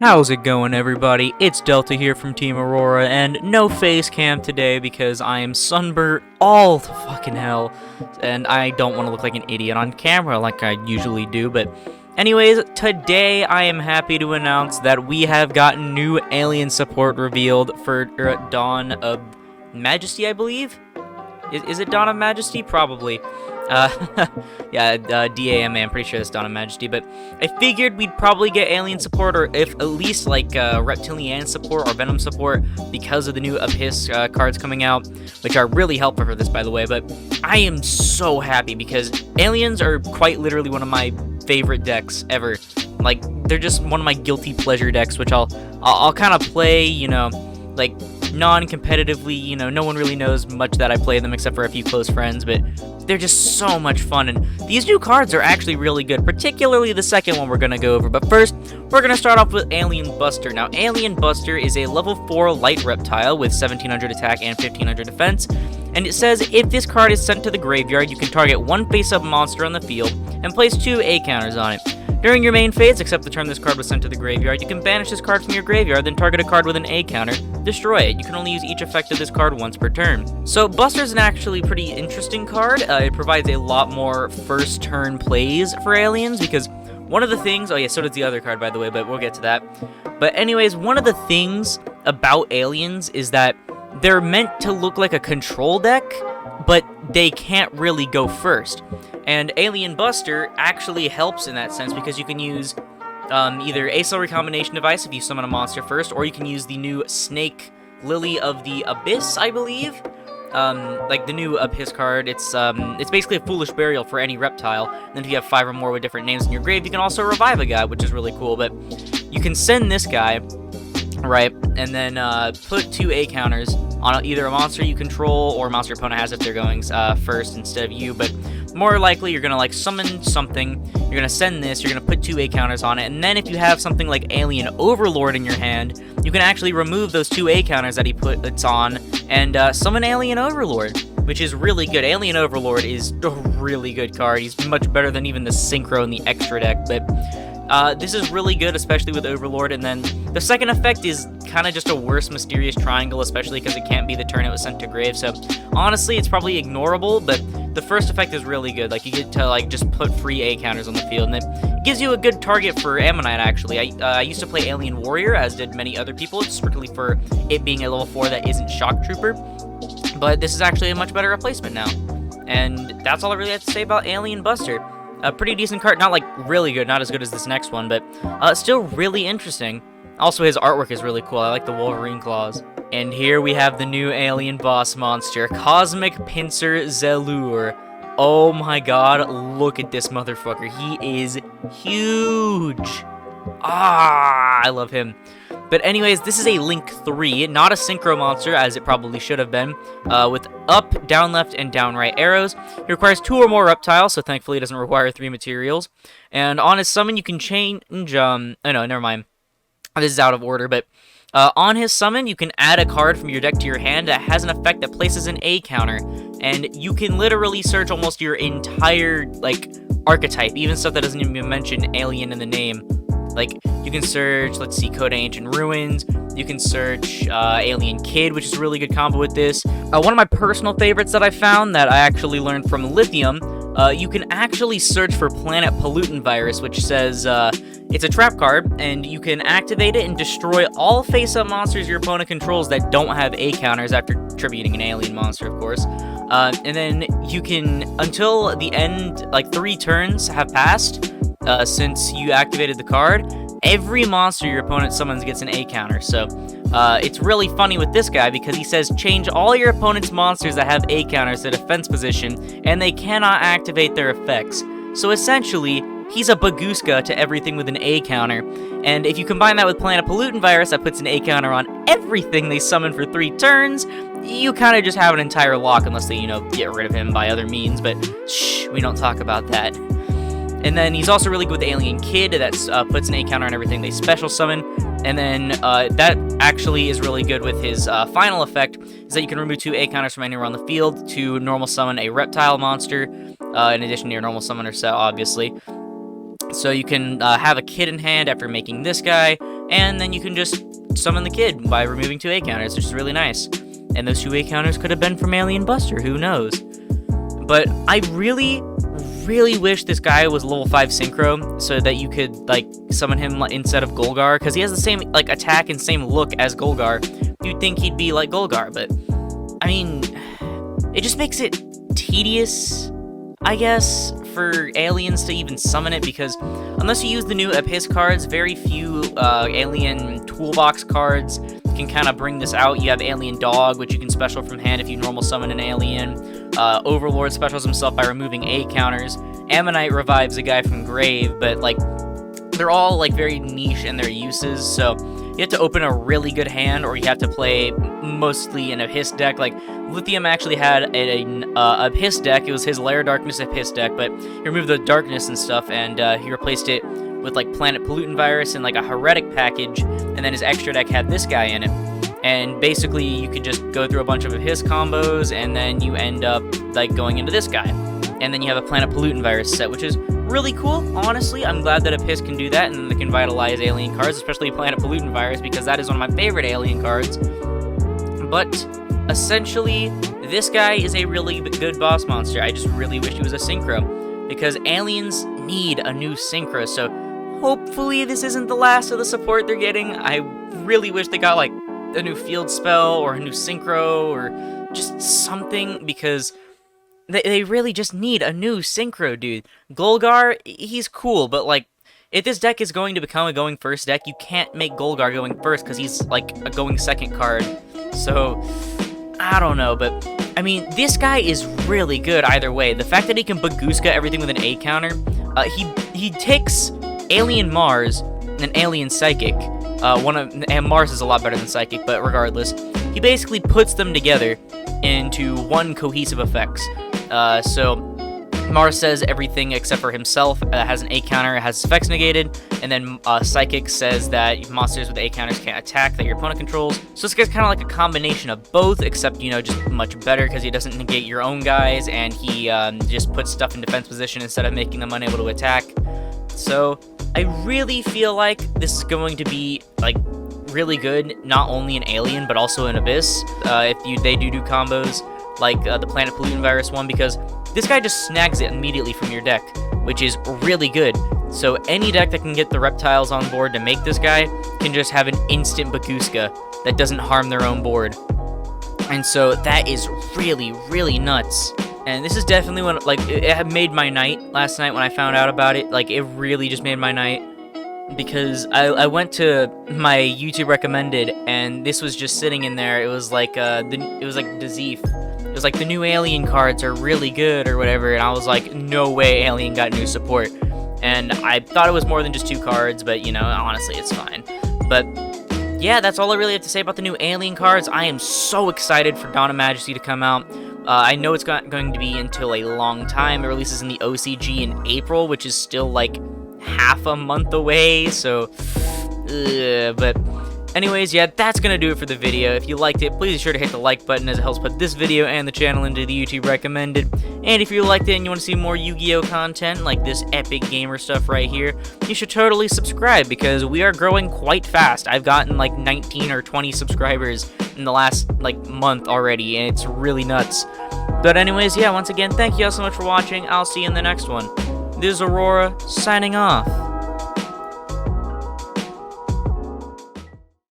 How's it going, everybody? It's Delta here from Team Aurora, and no face cam today because I am sunburnt all the fucking hell, and I don't want to look like an idiot on camera like I usually do, but anyways, today I am happy to announce that we have gotten new alien support revealed for Dawn of Majesty, I believe? Is it Dawn of Majesty? Probably. Yeah, DAMA, I'm pretty sure it's Dawn of Majesty, but I figured we'd probably get alien support, or if at least, like, reptilian support or venom support, because of the new Abyss cards coming out, which are really helpful for this, by the way, but I am so happy, because aliens are quite literally one of my favorite decks ever. Like, they're just one of my guilty pleasure decks, which I'll kind of play, you know, like, non-competitively, you know, no one really knows much that I play them except for a few close friends, but they're just so much fun, and these new cards are actually really good, particularly the second one we're going to go over. But first, we're going to start off with Alien Buster. Now, Alien Buster is a level 4 light reptile with 1700 attack and 1500 defense, and it says if this card is sent to the graveyard, you can target one face-up monster on the field and place 2 A counters on it. During your main phase, except the turn this card was sent to the graveyard, you can banish this card from your graveyard, then target a card with an A counter, destroy it. You can only use each effect of this card once per turn. So Buster's an actually pretty interesting card. It provides a lot more first turn plays for aliens, because one of the things, oh yeah, so does the other card, by the way, but we'll get to that. But anyways, one of the things about aliens is that they're meant to look like a control deck, but they can't really go first. And Alien Buster actually helps in that sense, because you can use either Ace Recombination Device if you summon a monster first, or you can use the new Snake Lily of the Abyss, I believe. Like the new Abyss card, it's basically a Foolish Burial for any reptile. And then if you have 5 or more with different names in your grave, you can also revive a guy, which is really cool. But you can send this guy, right, and then put 2 A counters on either a monster you control or a monster your opponent has if they're going first instead of you. But more likely, you're going to, like, summon something, you're going to send this, you're going to put 2 A counters on it, and then if you have something like Alien Overlord in your hand, you can actually remove those 2 A counters that he puts on and summon Alien Overlord, which is really good. Alien Overlord is a really good card. He's much better than even the Synchro and the Extra deck, but this is really good, especially with Overlord. And then the second effect is kind of just a worse Mysterious Triangle, especially because it can't be the turn it was sent to grave. So honestly, it's probably ignorable, but the first effect is really good. Like, you get to, like, just put free A counters on the field, and it gives you a good target for Ammonite, actually. I used to play Alien Warrior, as did many other people, strictly for it being a level 4 that isn't Shock Trooper. But this is actually a much better replacement now. And that's all I really have to say about Alien Buster. A pretty decent card, not like really good, not as good as this next one, but still really interesting. Also, his artwork is really cool. I like the Wolverine claws. And here we have the new alien boss monster, Cosmic Pincer Zelur. Oh my god, look at this motherfucker. He is huge. I love him. But anyways, this is a Link 3, not a Synchro monster, as it probably should have been, with up, down left, and down right arrows. He requires 2 or more reptiles, so thankfully it doesn't require 3 materials. And on his summon, you can change, oh no, never mind. This is out of order, but on his summon, you can add a card from your deck to your hand that has an effect that places an A counter. And you can literally search almost your entire, like, archetype, even stuff that doesn't even mention alien in the name. Like, you can search, let's see, Coda Ancient Ruins, you can search Alien Kid, which is a really good combo with this. One of my personal favorites that I found that I actually learned from Lithium, you can actually search for Planet Pollutant Virus, which says it's a trap card, and you can activate it and destroy all face-up monsters your opponent controls that don't have A counters after tributing an alien monster, of course. And then you can, until the end, like 3 turns have passed, since you activated the card, every monster your opponent summons gets an A counter. So it's really funny with this guy, because he says change all your opponent's monsters that have A counters to defense position, and they cannot activate their effects. So essentially, he's a Bagooska to everything with an A counter. And if you combine that with Planet Pollutant Virus that puts an A counter on everything they summon for 3 turns, you kind of just have an entire lock, unless they, you know, get rid of him by other means. But shh, we don't talk about that. And then he's also really good with Alien Kid, that puts an A counter on everything they special summon. And then that actually is really good with his final effect, is that you can remove 2 A counters from anywhere on the field to normal summon a reptile monster, in addition to your normal summoner set, obviously. So you can have a kid in hand after making this guy, and then you can just summon the kid by removing 2 A counters, which is really nice. And those 2 A counters could have been from Alien Buster, who knows? But I really wish this guy was level 5 synchro so that you could like summon him instead of Golgar, because he has the same like attack and same look as Golgar. You'd think he'd be like Golgar, but I mean, it just makes it tedious, I guess, for aliens to even summon it, because unless you use the new Abyss cards, very few alien toolbox cards can kind of bring this out. You have Alien Dog, which you can special from hand if you normal summon an alien. Overlord specials himself by removing A counters. Ammonite revives a guy from grave, but like they're all like very niche in their uses, so you have to open a really good hand, or you have to play mostly an Abyss deck. Like Lithium actually had an Abyss deck. It was his Lair Darkness Abyss deck, but he removed the darkness and stuff, and he replaced it with like Planet Pollutant Virus and like a Heretic package, and then his extra deck had this guy in it. And basically you could just go through a bunch of his combos, and then you end up like going into this guy. And then you have a Planet Pollutant Virus set, which is really cool, honestly. I'm glad that Abyss can do that, and then they can vitalize alien cards, especially Planet Pollutant Virus, because that is one of my favorite alien cards. But essentially, this guy is a really good boss monster. I just really wish he was a synchro, because aliens need a new synchro, so hopefully this isn't the last of the support they're getting. I really wish they got like a new field spell or a new synchro or just something, because they really just need a new synchro, dude. Golgar, he's cool, but like, if this deck is going to become a going first deck, you can't make Golgar going first, because he's like a going second card. So, I don't know, but I mean, this guy is really good either way. The fact that he can Bagooska everything with an A counter, he takes Alien Mars and Alien Psychic. And Mars is a lot better than Psychic, but regardless, he basically puts them together into one cohesive effects. So Mars says everything except for himself has an A counter, has effects negated, and then Psychic says that monsters with A counters can't attack that your opponent controls. So this guy's kind of like a combination of both, except, you know, just much better, because he doesn't negate your own guys, and he just puts stuff in defense position instead of making them unable to attack. So I really feel like this is going to be like really good, not only in Alien but also in Abyss, if they do combos like the Planet Pollutant Virus one, because this guy just snags it immediately from your deck, which is really good. So any deck that can get the reptiles on board to make this guy can just have an instant Bagooska that doesn't harm their own board. And so that is really nuts. And this is definitely one, like, it made my night last night when I found out about it. Like, it really just made my night, because I went to my YouTube recommended, and this was just sitting in there. It was like it was like Dazif. It was like, the new Alien cards are really good or whatever, and I was like, no way Alien got new support. And I thought it was more than just 2 cards, but you know, honestly, it's fine. But yeah, that's all I really have to say about the new Alien cards. I am so excited for Dawn of Majesty to come out. I know it's not going to be until a long time. It releases in the OCG in April, which is still like half a month away, so but anyways, yeah, that's gonna do it for the video. If you liked it, please be sure to hit the like button, as it helps put this video and the channel into the YouTube recommended. And if you liked it and you want to see more Yu-Gi-Oh content like this epic gamer stuff right here, you should totally subscribe, because we are growing quite fast. I've gotten like 19 or 20 subscribers in the last like month already, and it's really nuts. But anyways, yeah, once again, thank you all so much for watching. I'll see you in the next one. This is Aurora, signing off.